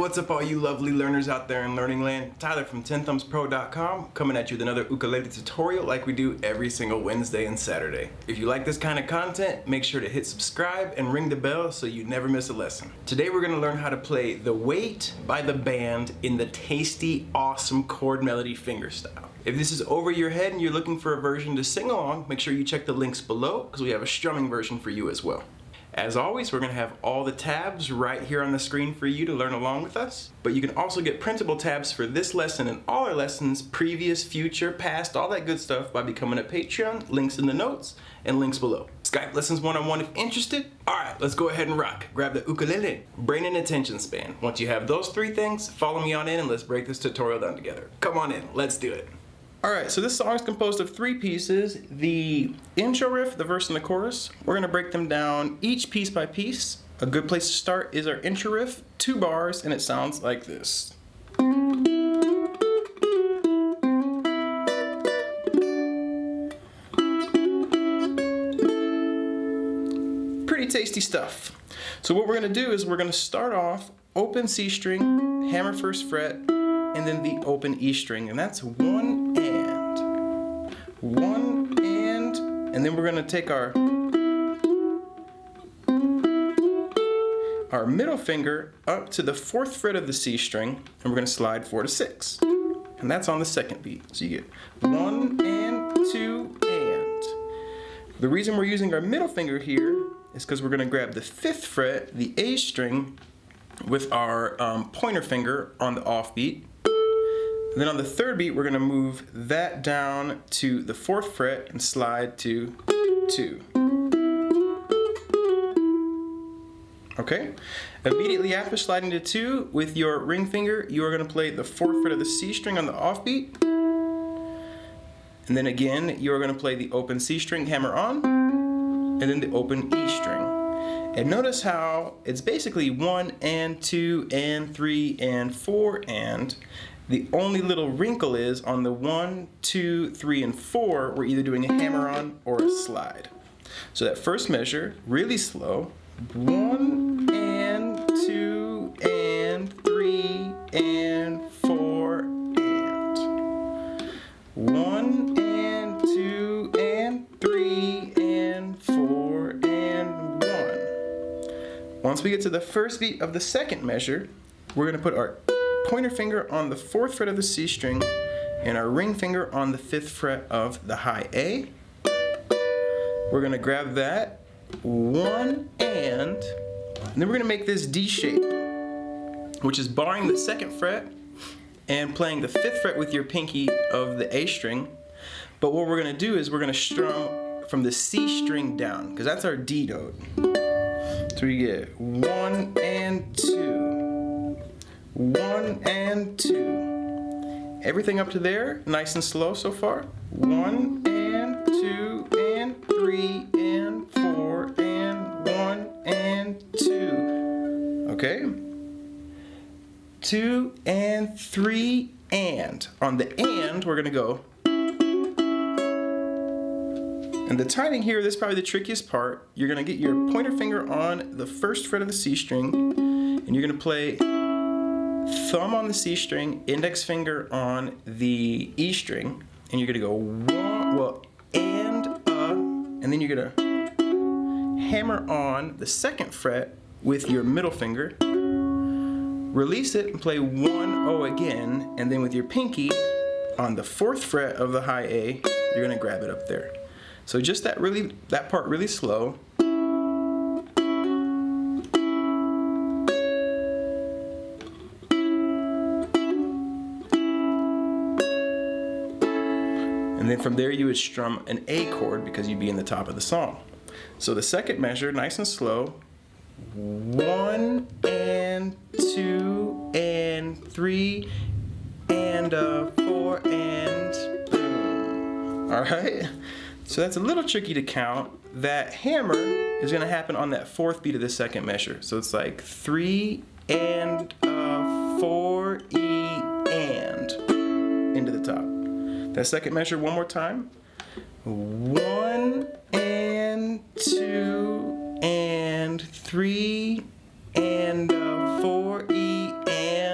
What's up all you lovely learners out there in learning land? Tyler from 10thumbspro.com coming at you with another ukulele tutorial like we do every single Wednesday and Saturday. If you like this kind of content, make sure to hit subscribe and ring the bell so you never miss a lesson. Today we're going to learn how to play The Weight by the band in the tasty, awesome chord melody fingerstyle. If this is over your head and you're looking for a version to sing along, make sure you check the links below because we have a strumming version for you as well. As always, we're going to have all the tabs right here on the screen for you to learn along with us. But you can also get printable tabs for this lesson and all our lessons, previous, future, past, all that good stuff by becoming a Patreon. Links in the notes and links below. Skype lessons one-on-one if interested. Alright, let's go ahead and rock. Grab the ukulele, brain and attention span. Once you have those three things, follow me on in and let's break this tutorial down together. Come on in, let's do it. Alright, so this song is composed of three pieces. The intro riff, the verse, and the chorus. We're going to break them down each piece by piece. A good place to start is our intro riff, 2 bars, and it sounds like this. Pretty tasty stuff. So what we're going to do is we're going to start off open C string, hammer first fret, and then the open E string, and that's one and then we're going to take our middle finger up to the 4th fret of the C string, and we're going to slide 4 to 6, and that's on the second beat. So you get 1 and 2 and. The reason we're using our middle finger here is because we're going to grab the 5th fret, the A string, with our pointer finger on the offbeat. And then on the 3rd beat, we're going to move that down to the 4th fret and slide to 2. Okay? Immediately after sliding to 2, with your ring finger, you are going to play the 4th fret of the C string on the offbeat. And then again, you are going to play the open C string, hammer on, and then the open E string. And notice how it's basically 1 and 2 and 3 and 4 and. The only little wrinkle is on the 1, 2, 3, and 4, we're either doing a hammer on or a slide. So that first measure, really slow, 1 and 2 and 3 and 4 and. 1 and 2 and 3 and 4 and 1. Once we get to the first beat of the second measure, we're going to put our pointer finger on the 4th fret of the C string and our ring finger on the 5th fret of the high A. We're going to grab that 1 and then we're going to make this D shape, which is barring the 2nd fret and playing the 5th fret with your pinky of the A string. But what we're going to do is we're going to strum from the C string down because that's our D note. So we get 1 and 2. 1 and 2. Everything up to there, nice and slow so far. 1 and 2 and 3 and 4 and 1 and 2. Okay? 2 and 3 and. On the and, we're going to go. And the timing here, this is probably the trickiest part. You're going to get your pointer finger on the 1st fret of the C string, and you're going to play thumb on the C string, index finger on the E string, and you're gonna go and then you're gonna hammer on the 2nd fret with your middle finger, release it and play 1-0 again, and then with your pinky on the 4th fret of the high A, you're gonna grab it up there. So just that part really slow. And then from there you would strum an A chord because you'd be in the top of the song. So the second measure, nice and slow. 1 and 2 and 3 and 4 and boom. Alright? So that's a little tricky to count. That hammer is going to happen on that 4th beat of the second measure. So it's like 3 and 4 E and into the top. That second measure one more time. 1 and 2 and 3 and 4 E and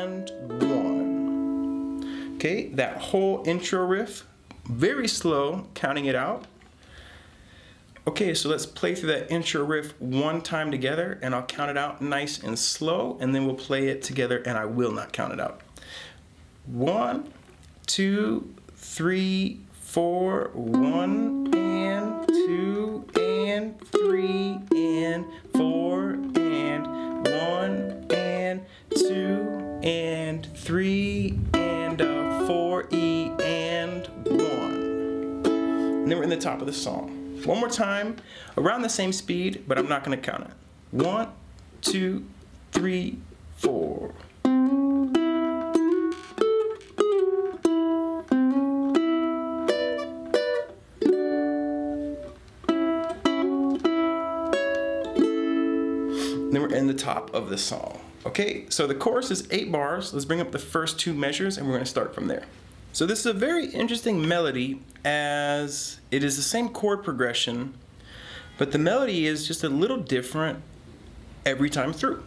Okay, that whole intro riff, very slow, counting it out. Okay, so let's play through that intro riff one time together, and I'll count it out nice and slow, and then we'll play it together, and I will not count it out. 1, 2, 3, 4, 1 and 2 and 3 and 4 and 1 and 2 and 3 and 4 E and 1. And then we're in the top of the song. One more time, around the same speed, but I'm not going to count it. 1, 2, 3, 4. Then we're in the top of the song. Okay, so the chorus is 8 bars. Let's bring up the first 2 measures and we're going to start from there. So this is a very interesting melody, as it is the same chord progression, but the melody is just a little different every time through.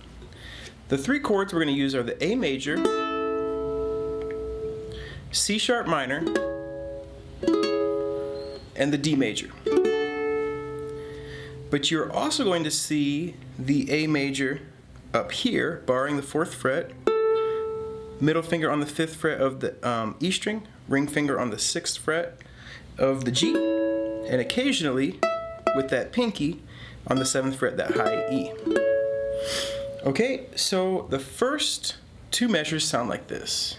The 3 chords we're going to use are the A major, C sharp minor, and the D major. But you're also going to see the A major up here, barring the 4th fret, middle finger on the 5th fret of the E string, ring finger on the 6th fret of the G, and occasionally with that pinky on the 7th fret, that high E. Okay, so the first 2 measures sound like this.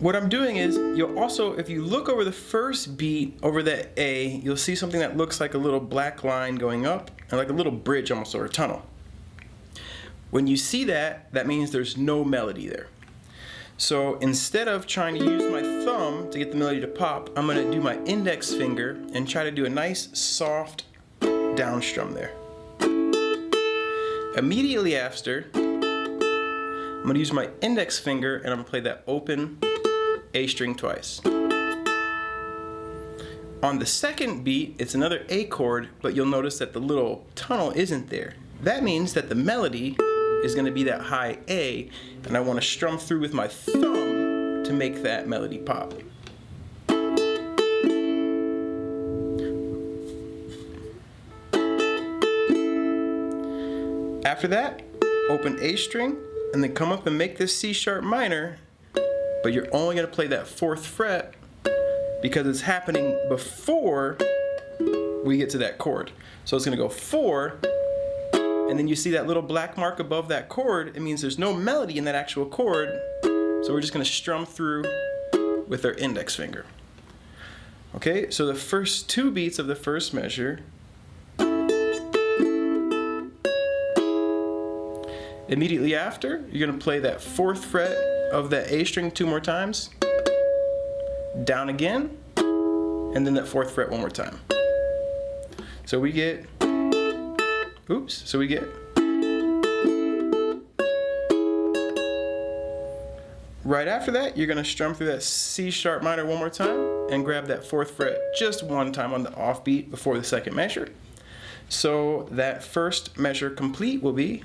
What I'm doing is, you'll also, if you look over the first beat over that A, you'll see something that looks like a little black line going up, and like a little bridge almost, or a tunnel. When you see that, that means there's no melody there. So instead of trying to use my thumb to get the melody to pop, I'm going to do my index finger and try to do a nice soft down strum there. Immediately after, I'm going to use my index finger and I'm going to play that open A string twice. On the second beat, it's another A chord, but you'll notice that the little tunnel isn't there. That means that the melody is going to be that high A, and I want to strum through with my thumb to make that melody pop. After that, open A string, and then come up and make this C sharp minor, but you're only going to play that 4th fret because it's happening before we get to that chord. So it's going to go 4, and then you see that little black mark above that chord. It means there's no melody in that actual chord, so we're just going to strum through with our index finger. Okay, so the first 2 beats of the first measure. Immediately after, you're going to play that 4th fret of that A string 2 more times, down again, and then that 4th fret 1 more time. So we get, right after that, you're going to strum through that C sharp minor 1 more time and grab that 4th fret just 1 time on the offbeat before the second measure. So that first measure complete will be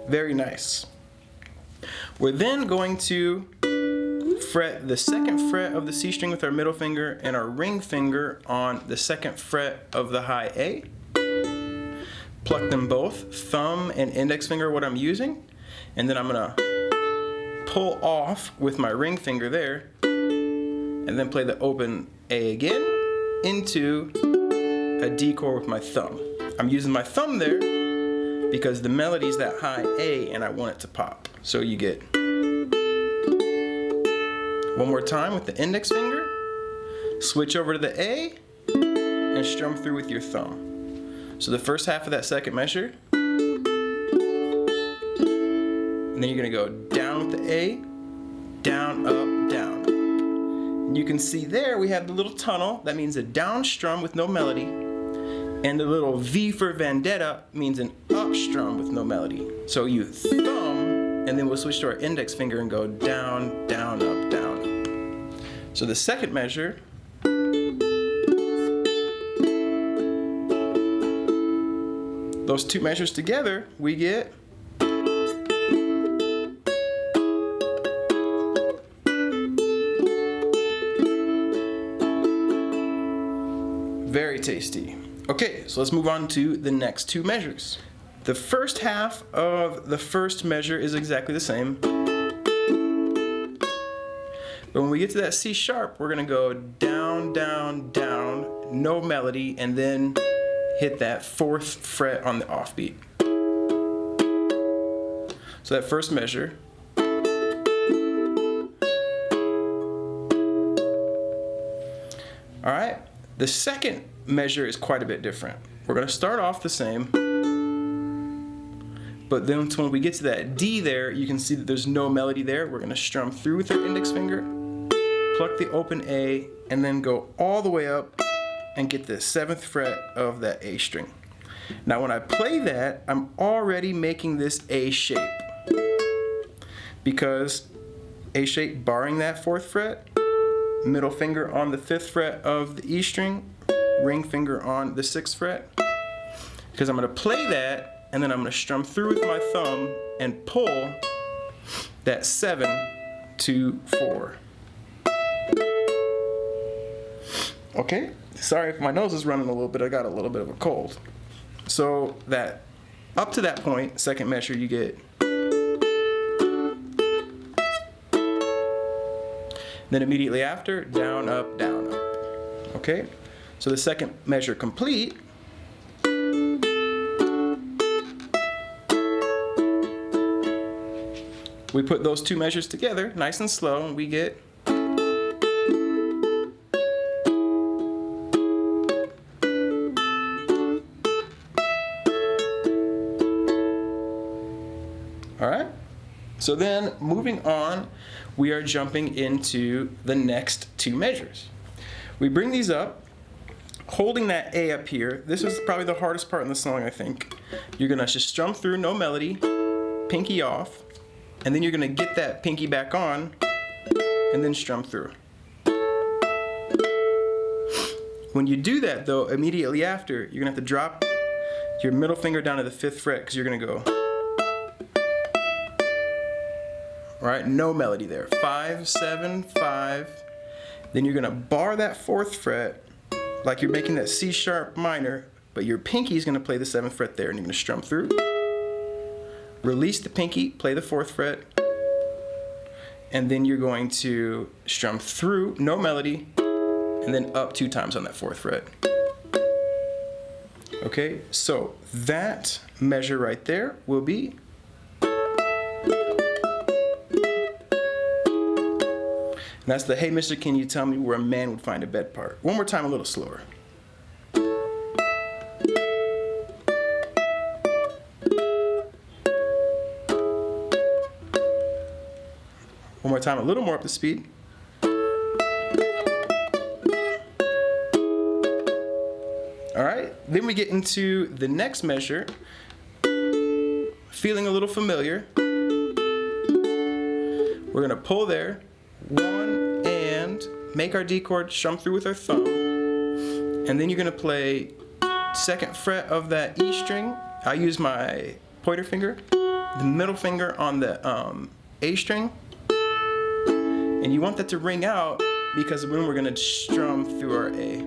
very nice. We're then going to fret the 2nd fret of the C string with our middle finger and our ring finger on the 2nd fret of the high A. Pluck them both, thumb and index finger are what I'm using, and then I'm gonna pull off with my ring finger there, and then play the open A again into a D chord with my thumb. I'm using my thumb there because the melody's that high A and I want it to pop. So you get 1 more time with the index finger, switch over to the A, and strum through with your thumb. So the first half of that second measure, and then you're gonna go down with the A, down, up, down. And you can see there we have the little tunnel, that means a down strum with no melody, and the little V for vendetta means an up strum with no melody. So you thumb, and then we'll switch to our index finger and go down, down, up, down. So the second measure, those two measures together, we get very tasty. Okay, so let's move on to the next two measures. The first half of the first measure is exactly the same. But when we get to that C sharp, we're gonna go down, down, down, no melody, and then hit that 4th fret on the offbeat. So that first measure. All right, the second measure is quite a bit different. We're gonna start off the same, but then when we get to that D there, you can see that there's no melody there. We're gonna strum through with our index finger, pluck the open A, and then go all the way up and get the 7th fret of that A string. Now when I play that, I'm already making this A shape, because A shape barring that 4th fret, middle finger on the 5th fret of the E string, ring finger on the 6th fret, because I'm going to play that and then I'm going to strum through with my thumb and pull that 7 to 4. Okay, sorry if my nose is running a little bit, I got a little bit of a cold. So that up to that point, second measure, you get. Then immediately after, down, up, down, up. Okay, so the second measure complete. We put those two measures together, nice and slow, and we get. All right, so then moving on, we are jumping into the next two measures. We bring these up, holding that A up here. This is probably the hardest part in the song, I think. You're gonna just strum through, no melody, pinky off, and then you're gonna get that pinky back on, and then strum through. When you do that though, immediately after, you're gonna have to drop your middle finger down to the 5th fret, because you're gonna go. All right, no melody there. 5, 7, 5. Then you're gonna bar that 4th fret, like you're making that C sharp minor, but your pinky is gonna play the 7th fret there, and you're gonna strum through. Release the pinky, play the 4th fret, and then you're going to strum through, no melody, and then up 2 times on that 4th fret. Okay, so that measure right there will be. And that's the "Hey mister, can you tell me where a man would find a bed" part. One more time, a little slower. One more time, a little more up the speed. All right, then we get into the next measure. Feeling a little familiar. We're gonna pull there, 1, and make our D chord, strum through with our thumb, and then you're gonna play 2nd fret of that E string. I use my pointer finger, the middle finger on the A string, and you want that to ring out because when we're gonna strum through our A.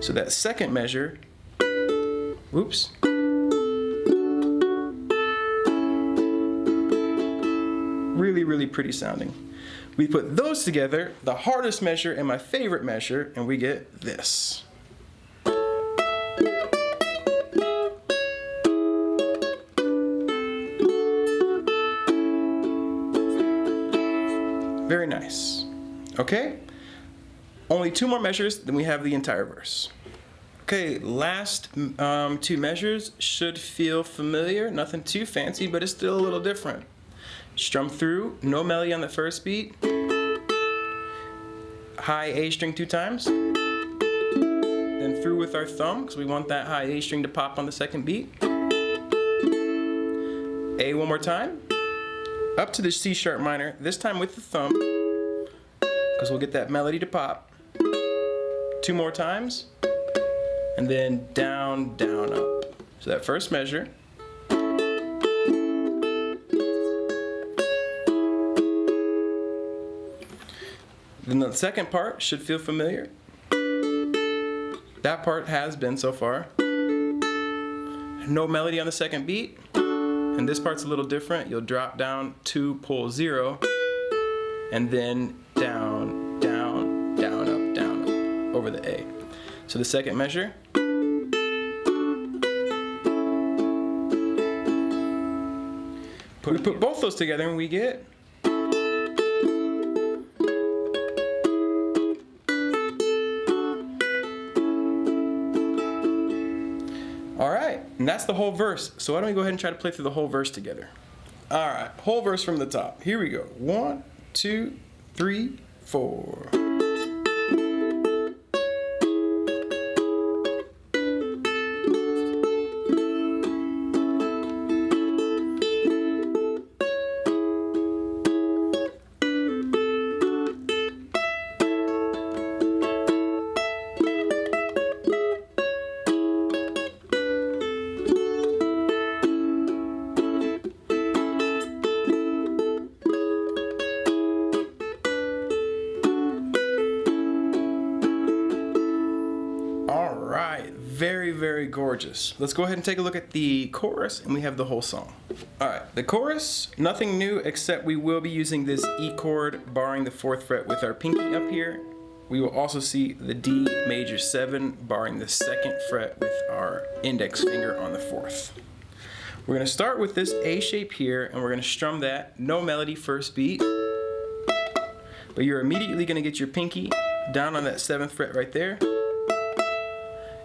So that second measure, whoops. Really, really pretty sounding. We put those together, the hardest measure and my favorite measure, and we get this. Very nice. Okay, only 2 more measures, then we have the entire verse. Okay, last 2 measures should feel familiar, nothing too fancy, but it's still a little different. Strum through, no melody on the first beat, high A string 2 times, then through with our thumb, because we want that high A string to pop on the second beat, A one more time, up to the C sharp minor, this time with the thumb, because we'll get that melody to pop. 2 more times, and then down, down, up. So that first measure. Then the second part should feel familiar. That part has been so far. No melody on the second beat. And this part's a little different. You'll drop down 2, pull 0, and then down, down, down, up, over the A. So the second measure. We put both those together and we get. Alright, and that's the whole verse. So why don't we go ahead and try to play through the whole verse together. Alright, whole verse from the top. Here we go. 1, 2, 3, 4. Very, very gorgeous. Let's go ahead and take a look at the chorus, and we have the whole song. Alright, the chorus, nothing new except we will be using this E chord barring the 4th fret with our pinky up here. We will also see the D major 7 barring the 2nd fret with our index finger on the 4th. We're going to start with this A shape here, and we're going to strum that, no melody first beat. But you're immediately going to get your pinky down on that 7th fret right there,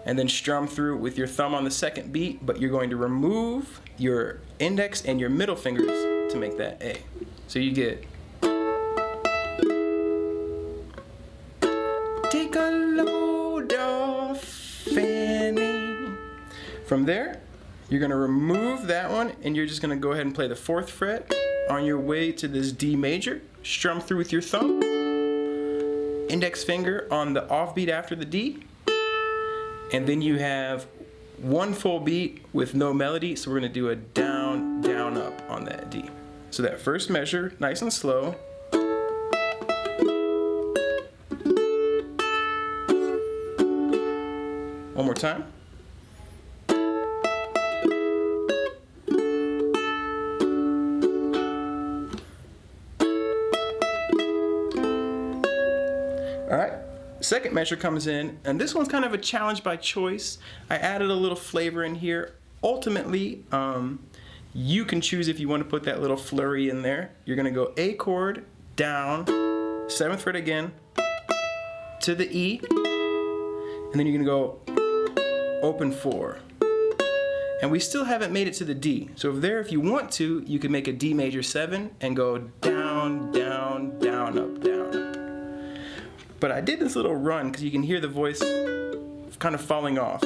and then strum through with your thumb on the 2nd beat, but you're going to remove your index and your middle fingers to make that A. So you get, take a load off Fanny. From there, you're going to remove that one, and you're just going to go ahead and play the 4th fret on your way to this D major, strum through with your thumb, index finger on the offbeat after the D, and then you have 1 full beat with no melody, so we're going to do a down, down, up on that D. So that first measure, nice and slow. One more time. All right. Second measure comes in, and this one's kind of a challenge by choice. I added a little flavor in here. Ultimately, you can choose if you want to put that little flurry in there. You're going to go A chord, down, 7th fret again, to the E, and then you're going to go open 4. And we still haven't made it to the D. So if you want to, you can make a D major 7 and go down, down, down, up, down, up. But I did this little run because you can hear the voice kind of falling off.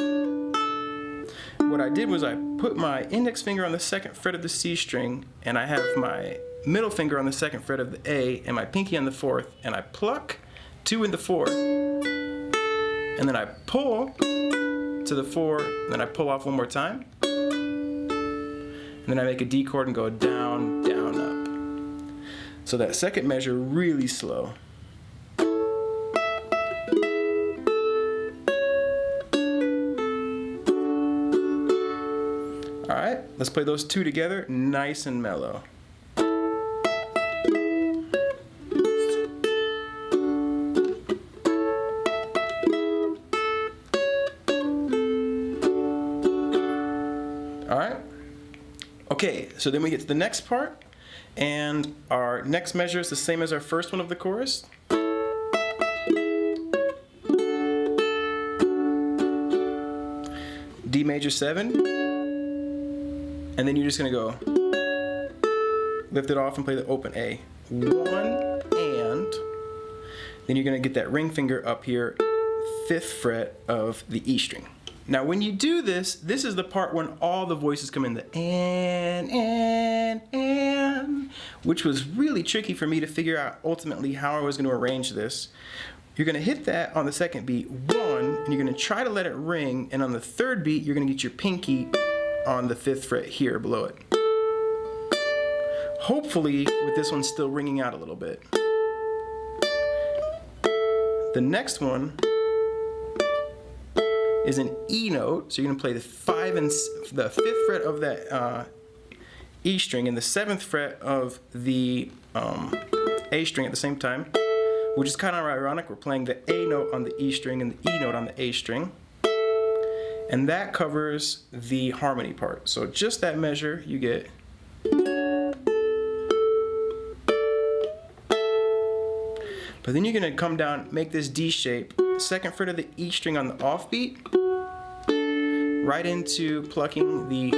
What I did was I put my index finger on the 2nd fret of the C string, and I have my middle finger on the 2nd fret of the A, and my pinky on the 4th, and I pluck 2 in the 4, and then I pull to the 4, and then I pull off one more time, and then I make a D chord and go down, down, up. So that second measure really slow. Alright, let's play those 2 together, nice and mellow. Alright, okay, so then we get to the next part, and our next measure is the same as our first one of the chorus. D major 7. And then you're just going to go lift it off and play the open A. 1 and then you're going to get that ring finger up here, 5th fret of the E string. Now when you do this, this is the part when all the voices come in, the and. which was really tricky for me to figure out ultimately how I was going to arrange this. You're going to hit that on the second beat, 1, and you're going to try to let it ring, and on the third beat, you're going to get your pinky on the 5th fret here below it. Hopefully, with this one still ringing out a little bit. The next one is an E note, so you're going to play the 5th fret of that E string and the 7th fret of the A string at the same time, which is kind of ironic. We're playing the A note on the E string and the E note on the A string, and that covers the harmony part. So just that measure, you get. But then you're going to come down, make this D shape, 2nd fret of the E string on the offbeat, right into plucking the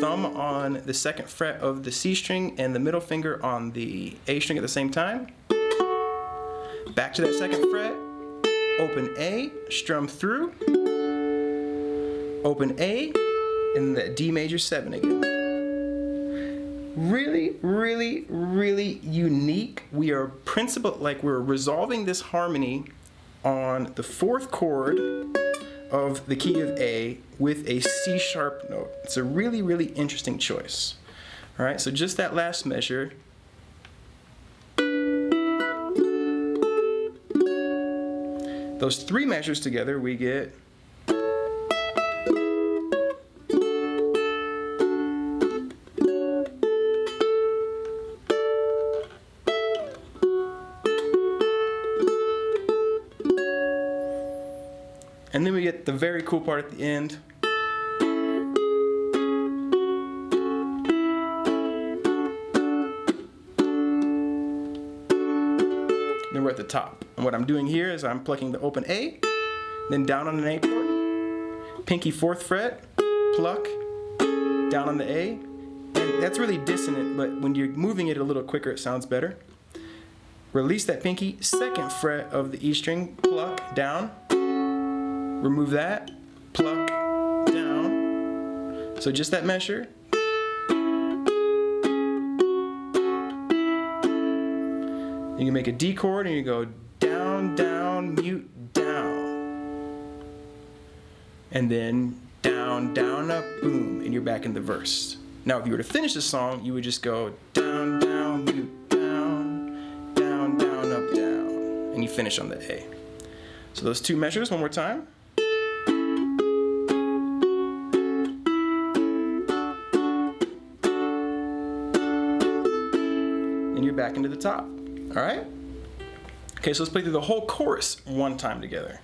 thumb on the 2nd fret of the C string and the middle finger on the A string at the same time. Back to that 2nd fret, open A, strum through, open A, and that D major 7 again. Really, really, really unique. We are we're resolving this harmony on the 4th chord of the key of A with a C sharp note. It's a really, really interesting choice. All right, so just that last measure. Those 3 measures together, we get. And then we get the very cool part at the end. Then we're at the top. And what I'm doing here is I'm plucking the open A, then down on an A chord, pinky 4th fret, pluck, down on the A. And that's really dissonant, but when you're moving it a little quicker, it sounds better. Release that pinky, 2nd fret of the E string, pluck, down. Remove that, pluck, down. So just that measure. You can make a D chord and you go down, down, mute, down. And then down, down, up, boom, and you're back in the verse. Now if you were to finish the song, you would just go down, down, mute, down, down, down, up, down. And you finish on the A. So those 2 measures one more time. You're back into the top. All right? Okay, so let's play through the whole chorus one time together.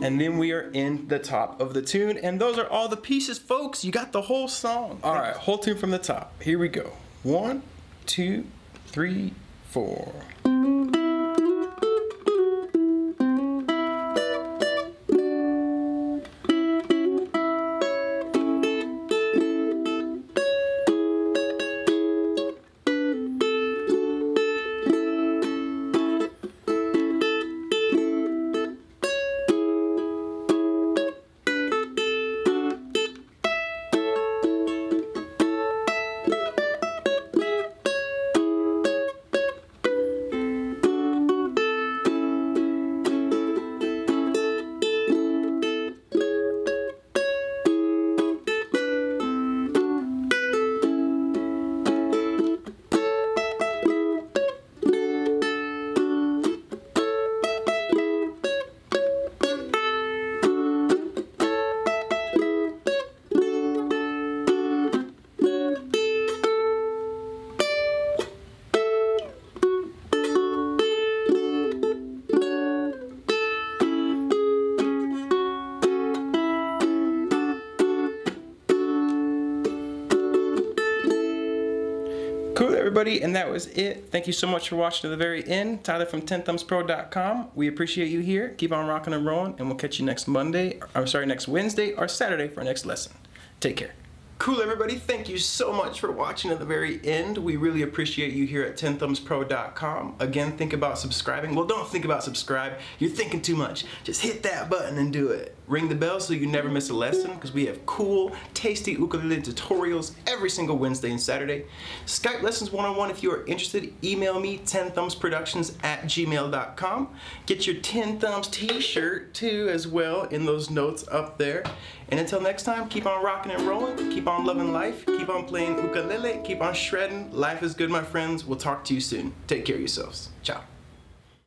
And then we are in the top of the tune, and those are all the pieces, folks. You got the whole song. All right, whole tune from the top. Here we go. 1, 2, 3, 4. Cool, everybody, and that was it. Thank you so much for watching to the very end. Tyler from 10thumbspro.com. We appreciate you here. Keep on rocking and rolling, and we'll catch you next Wednesday or Saturday for our next lesson. Take care. Cool, everybody. Thank you so much for watching to the very end. We really appreciate you here at 10thumbspro.com. Again, think about subscribing. Well, don't think about subscribe. You're thinking too much. Just hit that button and do it. Ring the bell so you never miss a lesson, because we have cool, tasty ukulele tutorials every single Wednesday and Saturday. Skype lessons 101 if you are interested. Email me, 10thumbsproductions@gmail.com. Get your 10 Thumbs t-shirt too as well in those notes up there. And until next time, keep on rocking and rolling, keep on loving life, keep on playing ukulele, keep on shredding. Life is good, my friends. We'll talk to you soon. Take care of yourselves. Ciao.